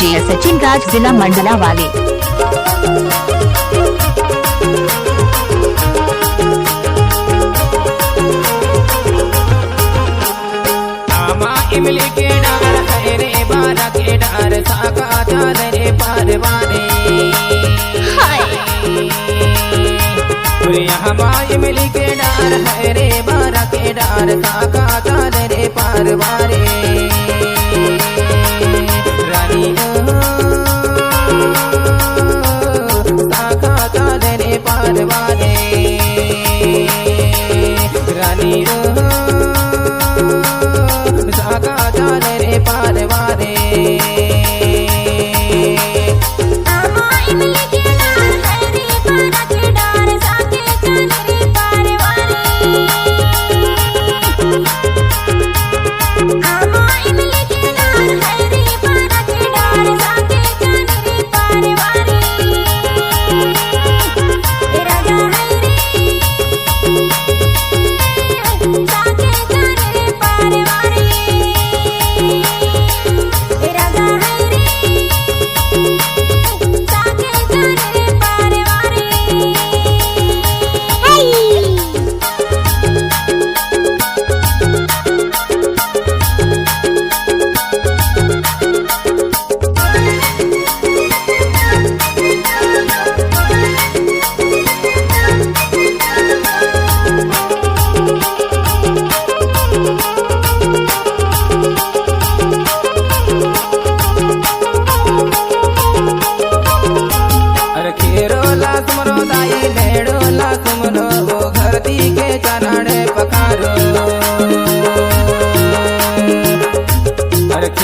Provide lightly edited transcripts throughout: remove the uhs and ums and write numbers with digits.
DJ Sachin राज जिला मंडला वाले। इमली के डार है रे बारा के डार साका चाल रे पारवाने इमली के डार है रे बारा के डार साका चाल रे पारवाने रानी साका चाल रे पारवाने रानी साका चाल रे पारवाने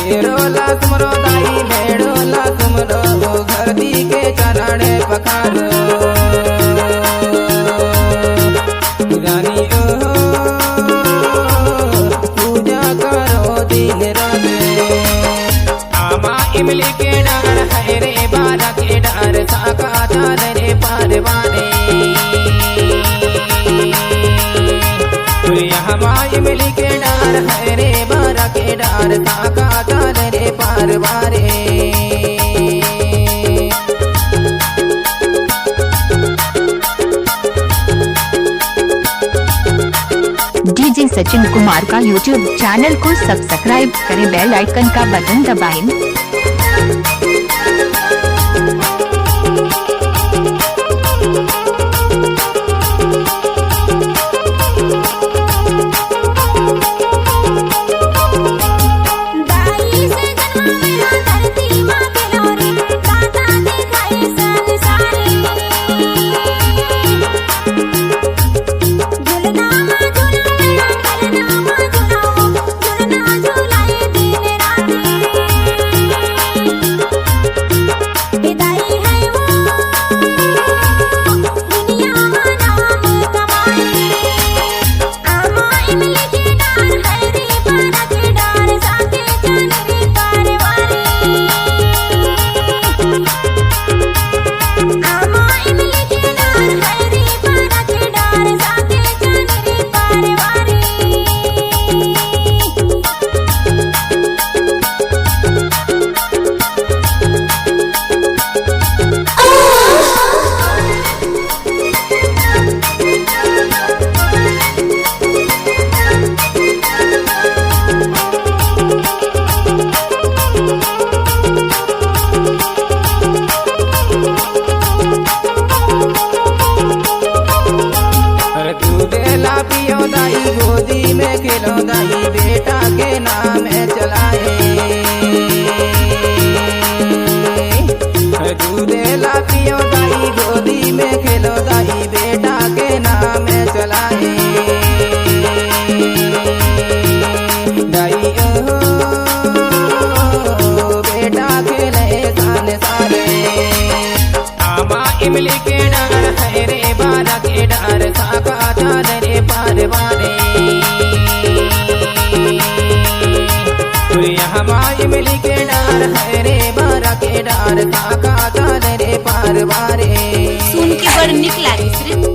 खेरोला तुमरो दाई भेड़ोला तुमरो घर दी के चनाड़े पखारो रानी पूजा करो दिन रात आमा इमली के डार है रे बारा के डार साका चाल रे पारवाने इमली के डार है रे बारा के डार साका चाल रे पारवाने डीजे सचिन कुमार का यूट्यूब चैनल को सब्सक्राइब करें, बेल आइकन का बटन दबाएं। पियो दाई गोदी में खेलो दाई बेटा के नाम चलाए दूधेला पियो दाई गोदी में खेलो दाई बेटा के नाम चलाए दाई बेटा खेले साले सारे आमा इमली के डार है रे बारा के डार साका चाल रे पारवाने इमली के डार है रे बारा के डार साका चाल रे पारवाने सुन के बड़ निक लागे।